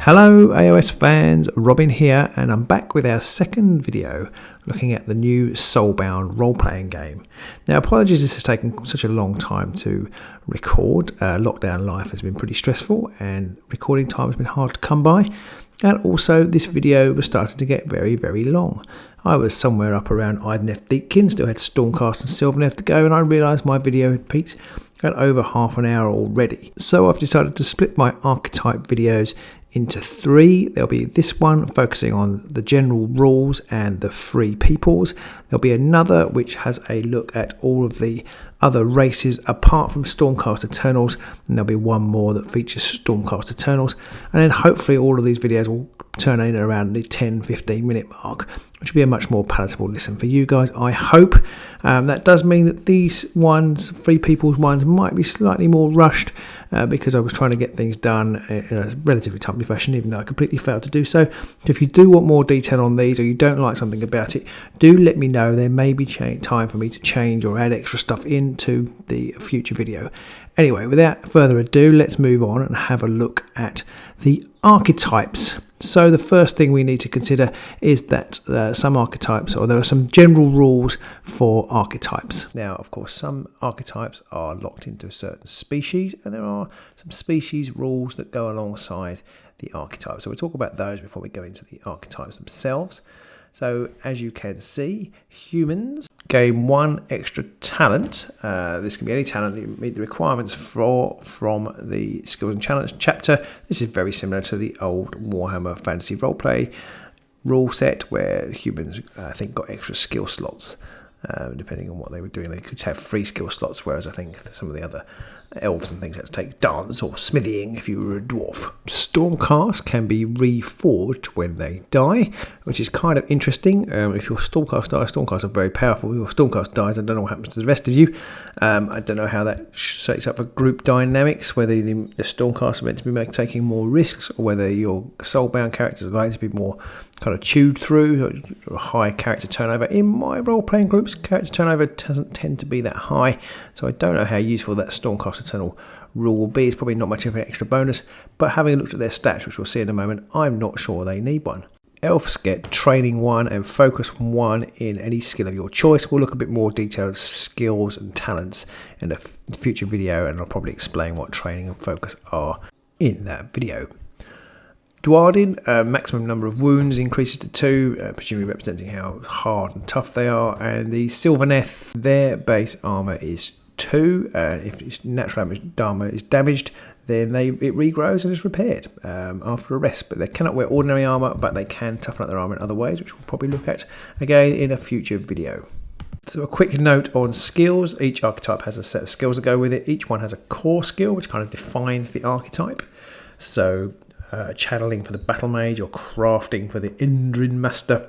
Hello AoS fans, Robin here, and I'm back with our second video looking at the new Soulbound role-playing game. Now apologies this has taken such a long time to record. Lockdown life has been pretty stressful and recording time has been hard to come by, and also this video was starting to get very long. I was somewhere up around Ideneth Deepkin, still had Stormcast and Sylvaneth to go, and I realised my video had peaked at over half an hour already. So I've decided to split my archetype videos into three. There'll be this one focusing on the general rules and the free peoples. There'll be another which has a look at all of the other races apart from Stormcast Eternals, and there'll be one more that features Stormcast Eternals, and then hopefully all of these videos will turn in around the 10-15 minute mark, which will be a much more palatable listen for you guys, I hope. That does mean that these ones, Free People's ones, might be slightly more rushed because I was trying to get things done in a relatively timely fashion, even though I completely failed to do so. So if you do want more detail on these, or you don't like something about it, do let me know. There may be time for me to change or add extra stuff into the future video. Anyway, without further ado, let's move on and have a look at the archetypes. So the first thing we need to consider is that some archetypes, or there are some general rules for archetypes. Now, of course, some archetypes are locked into a certain species, and there are some species rules that go alongside the archetypes. So we'll talk about those before we go into the archetypes themselves. So as you can see, humans gain one extra talent. This can be any talent that you meet the requirements for from the Skills and Challenge chapter. This is very similar to the old Warhammer Fantasy Roleplay rule set, where humans, I think, got extra skill slots. Depending on what they were doing, they could have free skill slots, whereas I think some of the other elves and things had to take dance or smithying if you were a dwarf. Stormcast can be reforged when they die, which is kind of interesting. If your Stormcast dies, Stormcast are very powerful. If your Stormcast dies, I don't know what happens to the rest of you. I don't know how that sets up for group dynamics, whether the Stormcast are meant to be taking more risks, or whether your Soulbound characters are likely to be more kind of chewed through, or high character turnover. In my role-playing groups, character turnover doesn't tend to be that high, so I don't know how useful that Stormcast Eternal rule will be. It's probably not much of an extra bonus, but having looked at their stats, which we'll see in a moment, I'm not sure they need one. Elves get Training 1 and Focus 1 in any skill of your choice. We'll look a bit more detailed skills and talents in a future video, and I'll probably explain what Training and Focus are in that video. Dwarden, maximum number of wounds increases to 2, presumably representing how hard and tough they are. And the Sylvaneth, their base armour is 2. If natural armour is damaged, then it regrows and is repaired after a rest. But they cannot wear ordinary armour, but they can toughen up their armour in other ways, which we'll probably look at again in a future video. So a quick note on skills. Each archetype has a set of skills that go with it. Each one has a core skill, which kind of defines the archetype. So channeling for the Battle Mage, or crafting for the Indrin Master,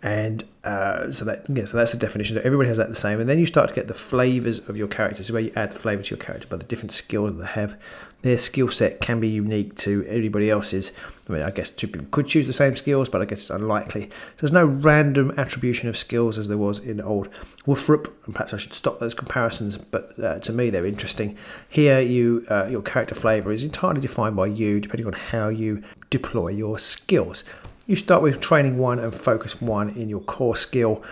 and so that's the definition. So everybody has that the same, and then you start to get the flavours of your characters, where you add the flavour to your character by the different skills that they have. Their skill set can be unique to everybody else's. I mean, I guess two people could choose the same skills, but I guess it's unlikely. So there's no random attribution of skills as there was in old Wolfrup, and perhaps I should stop those comparisons, but to me they're interesting. Here, your character flavour is entirely defined by you, depending on how you deploy your skills. You start with Training 1 and Focus 1 in your core skill.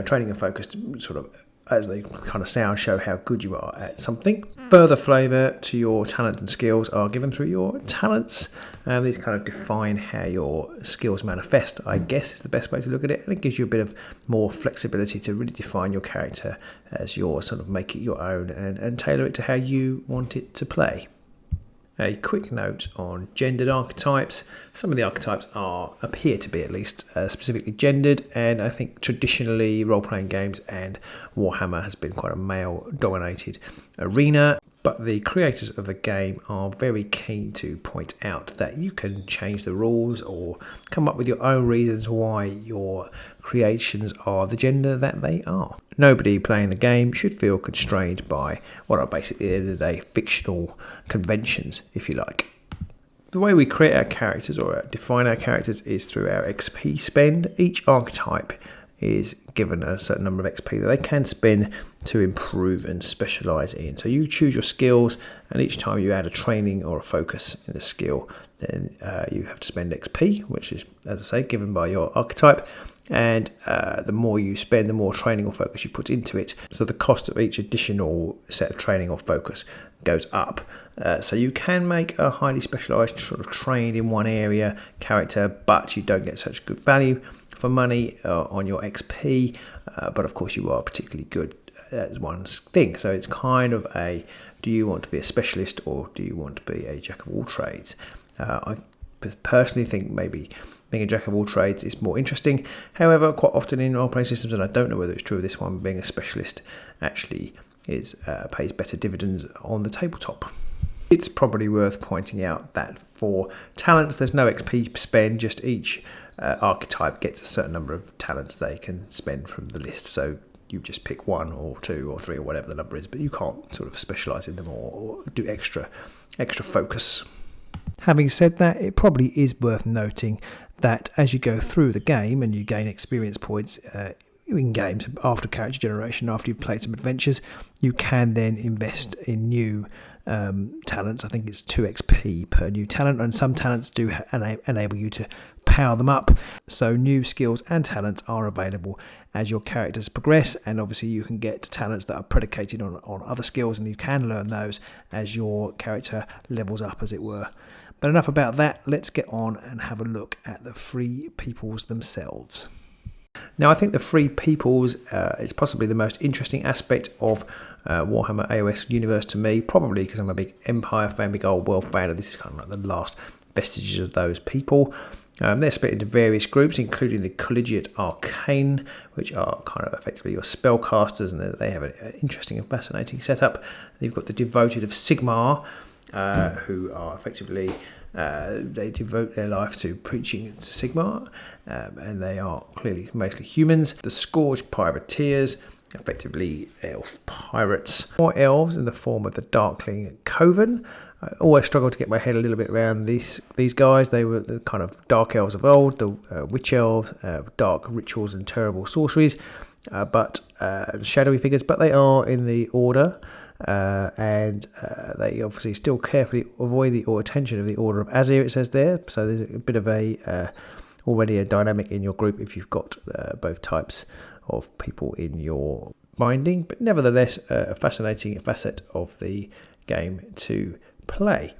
Training and Focus, sort of, as they kind of sound, show how good you are at something. Further flavour to your talent and skills are given through your talents. These kind of define how your skills manifest, I guess is the best way to look at it. And it gives you a bit of more flexibility to really define your character as yours, sort of make it your own and tailor it to how you want it to play. A quick note on gendered archetypes. Some of the archetypes appear to be at least specifically gendered, and I think traditionally role-playing games and Warhammer has been quite a male-dominated arena, but the creators of the game are very keen to point out that you can change the rules or come up with your own reasons why your creations are the gender that they are. Nobody playing the game should feel constrained by what are basically, at the end of the day, fictional conventions, if you like. The way we create our characters or define our characters is through our XP spend. Each archetype is given a certain number of XP that they can spend to improve and specialise in. So you choose your skills, and each time you add a training or a focus in a skill, then you have to spend XP, which is, as I say, given by your archetype. And the more you spend, the more training or focus you put into it. So the cost of each additional set of training or focus goes up. So you can make a highly specialised, sort of trained in one area character, but you don't get such good value for money on your XP. But of course you are particularly good at one thing. So it's kind of a, do you want to be a specialist or do you want to be a jack of all trades? I personally think maybe being a jack of all trades is more interesting. However, quite often in role-playing systems, and I don't know whether it's true of this one, being a specialist actually pays better dividends on the tabletop. It's probably worth pointing out that for talents, there's no XP spend, just each archetype gets a certain number of talents they can spend from the list. So you just pick 1 or 2 or 3 or whatever the number is, but you can't sort of specialise in them or do extra focus. Having said that, it probably is worth noting that as you go through the game and you gain experience points in games after character generation, after you've played some adventures, you can then invest in new talents. I think it's 2 XP per new talent, and some talents do enable you to power them up. So new skills and talents are available as your characters progress, and obviously you can get talents that are predicated on other skills, and you can learn those as your character levels up, as it were. But enough about that, let's get on and have a look at the free peoples themselves. Now, I think the free peoples is possibly the most interesting aspect of Warhammer AoS universe to me, probably because I'm a big Empire fan, big old world fan, and this is kind of like the last vestiges of those people. They're split into various groups, including the Collegiate Arcane, which are kind of effectively your spellcasters, and they have an interesting and fascinating setup. You've got the Devoted of Sigmar, who are effectively they devote their life to preaching to Sigmar, and they are clearly mostly humans. The Scourged Privateers, effectively elf pirates, or elves in the form of the Darkling Coven. I always struggle to get my head a little bit around these guys. They were the kind of dark elves of old, the witch elves, dark rituals and terrible sorceries, but shadowy figures. But they are in the Order. And they obviously still carefully avoid the attention of the Order of Azir, it says there. So there's a bit of already a dynamic in your group if you've got both types of people in your binding, but nevertheless a fascinating facet of the game to play.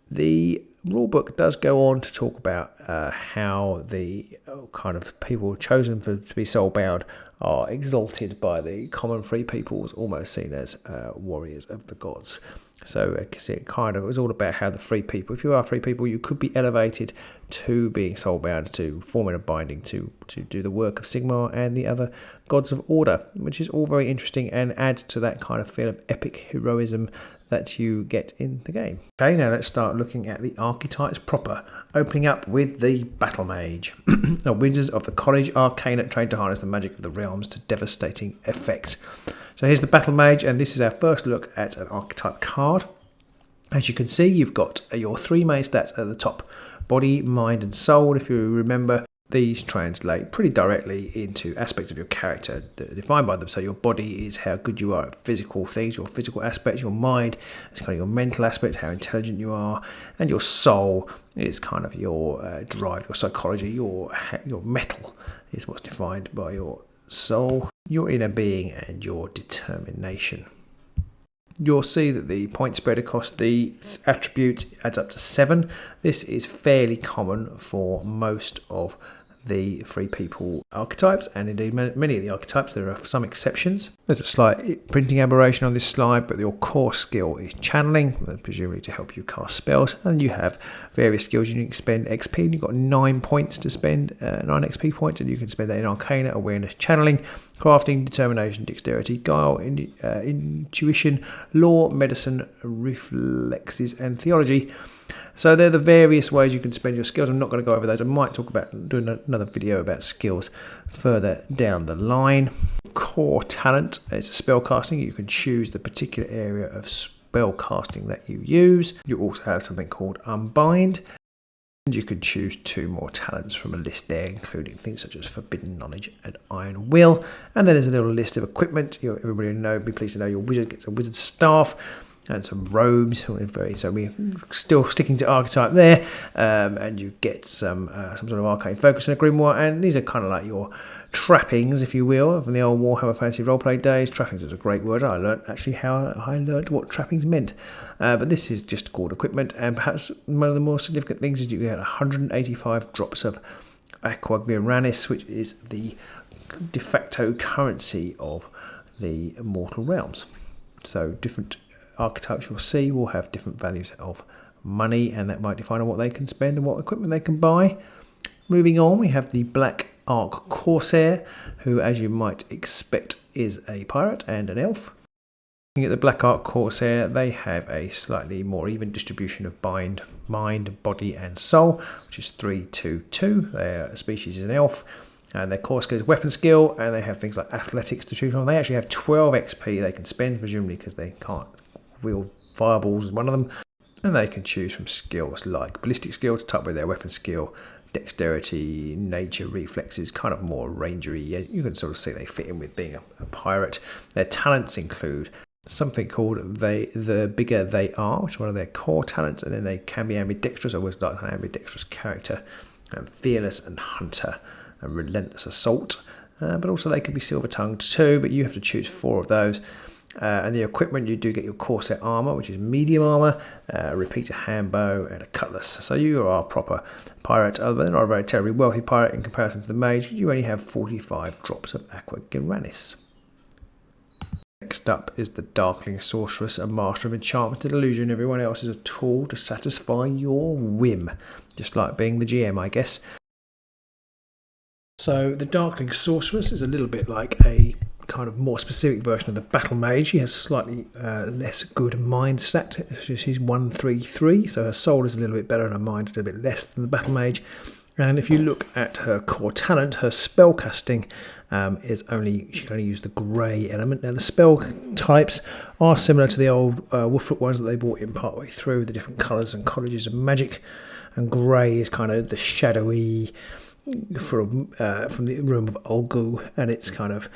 The rulebook does go on to talk about how the kind of people chosen to be soulbound are exalted by the common free peoples, almost seen as warriors of the gods. So it kind of is all about how the free people, if you are free people, you could be elevated to being soulbound, to forming a binding, to do the work of Sigmar and the other gods of Order, which is all very interesting and adds to that kind of feel of epic heroism that you get in the game. Okay, now let's start looking at the archetypes proper, opening up with the Battle Mage. A wizard of the College Arcana trained to harness the magic of the realms to devastating effect. So here's the Battle Mage, and this is our first look at an archetype card. As you can see, you've got your 3 main stats at the top: body, mind and soul. If you remember, these translate pretty directly into aspects of your character defined by them. So your body is how good you are at physical things, your physical aspects. Your mind is kind of your mental aspect, how intelligent you are. And your soul is kind of your drive, your psychology, your metal is what's defined by your soul, your inner being and your determination. You'll see that the point spread across the attribute adds up to 7. This is fairly common for most of the free people archetypes, and indeed many of the archetypes. There are some exceptions. There's a slight printing aberration on this slide, but your core skill is channeling, presumably to help you cast spells, and you have various skills. You can spend XP, and you've got 9 points to spend, 9 XP points, and you can spend that in Arcana, Awareness, Channeling, Crafting, Determination, Dexterity, Guile, Intuition, Law, Medicine, Reflexes, and Theology. So they're the various ways you can spend your skills. I'm not going to go over those. I might talk about doing another video about skills further down the line. Core talent is spellcasting. You can choose the particular area of spellcasting that you use. You also have something called Unbind. And you could choose 2 more talents from a list there, including things such as Forbidden Knowledge and Iron Will. And then there's a little list of equipment. Everybody will know, be pleased to know your wizard gets a wizard staff and some robes. So we're still sticking to archetype there. And you get some sort of arcane focus and a grimoire. And these are kind of like your trappings, if you will, from the old Warhammer Fantasy Roleplay days. Trappings is a great word. I learnt what trappings meant. But this is just called equipment, and perhaps one of the more significant things is you get 185 drops of Aqua Guaranis, which is the de facto currency of the Mortal Realms. So different archetypes you'll see will have different values of money, and that might define on what they can spend and what equipment they can buy. Moving on, we have the Black Art Corsair, who, as you might expect, is a pirate and an elf. Looking at the Black Art Corsair, they have a slightly more even distribution of mind, body and soul, which is 3-2-2. Their species is an elf, and their core skill is weapon skill, and they have things like athletics to choose from. They actually have 12 XP they can spend, presumably because they can't wield fireballs as one of them, and they can choose from skills like ballistic skill to top with their weapon skill, dexterity, nature, reflexes, kind of more rangery. You can sort of see they fit in with being a pirate. Their talents include something called the bigger they are, which is one of their core talents, and then they can be ambidextrous. I always like an ambidextrous character, and fearless and hunter, and relentless assault. But also they can be silver tongued too, but you have to choose 4 of those. And the equipment, you do get your Corsair armor, which is medium armor, a repeater handbow, and a cutlass. So you are a proper pirate, but they're not a very terribly wealthy pirate in comparison to the mage. You only have 45 drops of Aqua Guaranis. Next up is the Darkling Sorceress, a master of enchantment and illusion. Everyone else is a tool to satisfy your whim, just like being the GM, I guess. So the Darkling Sorceress is a little bit like a kind of more specific version of the Battle Mage. She has slightly less good mind stat. She's 1-3-3, so her soul is a little bit better and her mind is a little bit less than the Battle Mage. And if you look at her core talent, her spell casting she can only use the grey element. Now the spell types are similar to the old Wolflook ones that they brought in partway through, the different colours and colleges of magic, and grey is kind of the shadowy from the room of Olgu, and it's kind of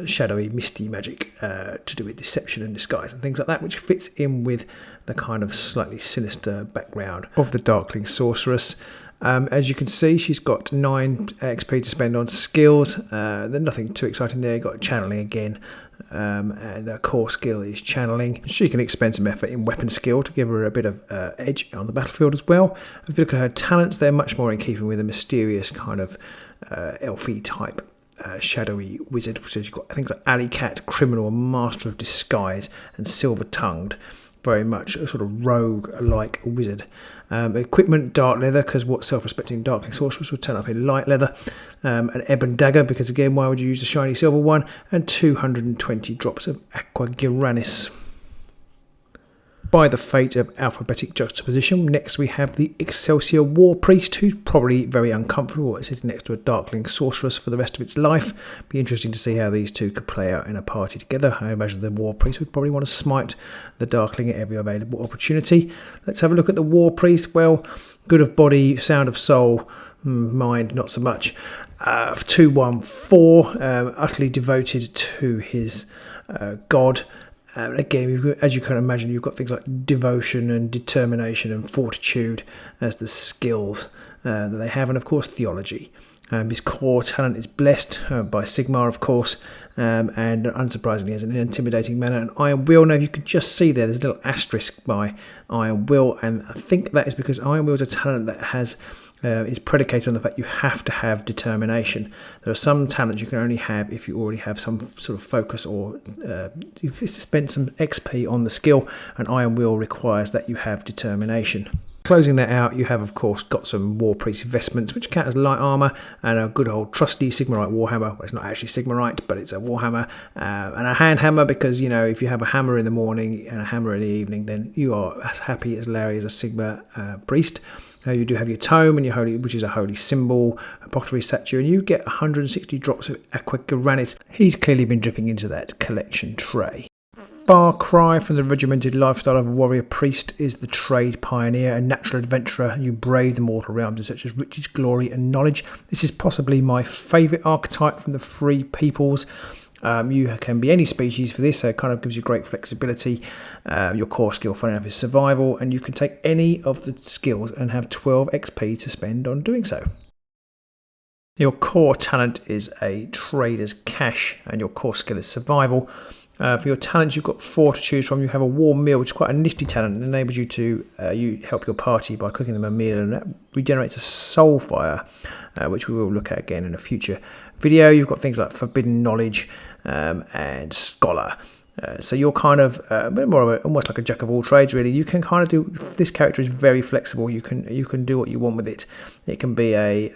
shadowy, misty magic to do with deception and disguise and things like that, which fits in with the kind of slightly sinister background of the Darkling Sorceress. As you can see, she's got 9 XP to spend on skills. There's nothing too exciting there. You've got channeling again, and her core skill is channeling. She can expend some effort in weapon skill to give her a bit of edge on the battlefield as well. If you look at her talents, they're much more in keeping with a mysterious kind of elfy type shadowy wizard. So you've got things like Alley Cat, Criminal, Master of Disguise, and Silver Tongued. Very much a sort of rogue-like wizard. Equipment, dark leather, because what self-respecting Darkling Sorceress would turn up in light leather. An ebon dagger, because again, why would you use the shiny silver one? And 220 drops of Aqua Guaranis. By the fate of alphabetic juxtaposition, next we have the Excelsior War Priest, who's probably very uncomfortable sitting next to a Darkling Sorceress for the rest of its life. Be interesting to see how these two could play out in a party together. I imagine the War Priest would probably want to smite the Darkling at every available opportunity. Let's have a look at the War Priest. Well, good of body, sound of soul, mind not so much. 2-1-4, utterly devoted to his god. Again, as you can imagine, you've got things like devotion and determination and fortitude as the skills that they have, and of course theology. His core talent is blessed by Sigmar, of course, and unsurprisingly has an intimidating manner and Iron Will. Now, you can just see there's a little asterisk by Iron Will, and I think that is because Iron Will is a talent that has is predicated on the fact you have to have determination. There are some talents you can only have if you already have some sort of focus, or you've spent some XP on the skill, and Iron Will requires that you have determination. Closing that out, you have of course got some War Priest vestments, which count as light armour, and a good old trusty Sigmarite Warhammer. Well, it's not actually Sigmarite, but it's a Warhammer, and a hand hammer, because you know, if you have a hammer in the morning and a hammer in the evening, then you are as happy as Larry as a Sigmar priest. You do have your tome and your holy, which is a holy symbol, apothecary statue, and you get 160 drops of Aqua Guaranis. He's clearly been dripping into that collection tray. far cry from the regimented lifestyle of a warrior priest is the trade pioneer, a natural adventurer. You brave the mortal realms such as riches, glory and knowledge. This is possibly my favourite archetype from the Free Peoples. You can be any species for this, so it kind of gives you great flexibility. Your core skill, funny enough, is survival, and you can take any of the skills and have 12 XP to spend on doing so. Your core talent is a trader's cash, and your core skill is survival. For your talents, you've got 4 to choose from. You have a warm meal, which is quite a nifty talent. It enables you to you help your party by cooking them a meal, and that regenerates a soul fire, which we will look at again in a future video. You've got things like forbidden knowledge and scholar. So you're kind of a bit more of almost like a jack of all trades, really. You can kind of do. This character is very flexible. You can do what you want with it. It can be a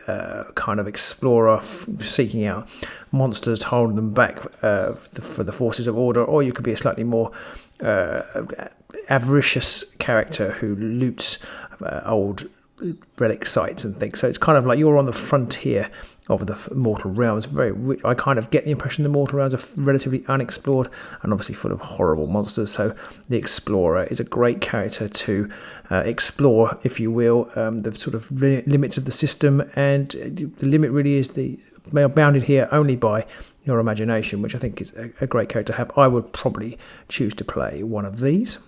kind of explorer seeking out monsters, holding them back for the forces of order, or you could be a slightly more avaricious character who loots old relic sites and things. So it's kind of like you're on the frontier of the mortal realms. I kind of get the impression the mortal realms are relatively unexplored and obviously full of horrible monsters. So the explorer is a great character to explore, if you will, the sort of limits of the system, and the limit really is bounded here only by your imagination, which I think is a great character to have. I would probably choose to play one of these.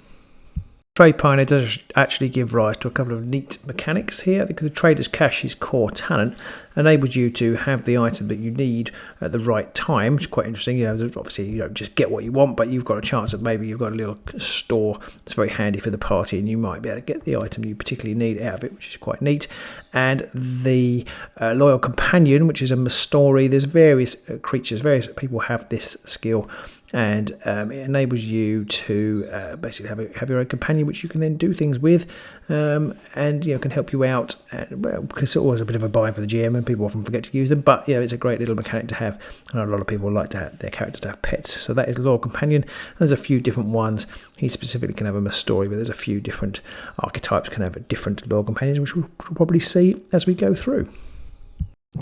Trade Pioneer does actually give rise to a couple of neat mechanics here, because the trader's cash, his core talent, enables you to have the item that you need at the right time, which is quite interesting. Obviously you don't just get what you want, but you've got a chance that maybe you've got a little store that's very handy for the party, and you might be able to get the item you particularly need out of it, which is quite neat. And the Loyal Companion, which is a story. There's various creatures, various people have this skill, and it enables you to basically have your own companion, which you can then do things with, and can help you out. Because it's always a bit of a buy for the GM, and people often forget to use them. But it's a great little mechanic to have, and a lot of people like to have their characters to have pets. So that is Loyal Companion. There's a few different ones. He specifically can have a story, but there's a few different archetypes can have different Loyal Companions, which we'll probably see as we go through.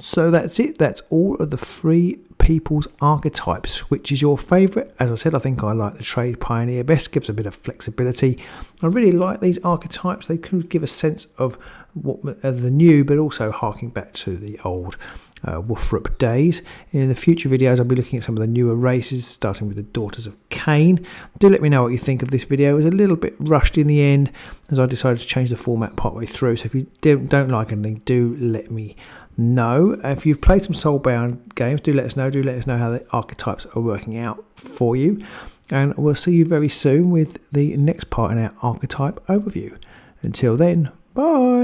So that's it. That's all of the Free People's archetypes. Which is your favourite? As I said, I think I like the Trade Pioneer best. Gives a bit of flexibility. I really like these archetypes. They can give a sense of what the new, but also harking back to the old Wolfrup days. In the future videos, I'll be looking at some of the newer races, starting with the Daughters of Cain. Do let me know what you think of this video. It was a little bit rushed in the end, as I decided to change the format partway through. So if you don't like anything, do let me know. If you've played some Soulbound games, do let us know. Do let us know how the archetypes are working out for you. And we'll see you very soon with the next part in our archetype overview. Until then, bye.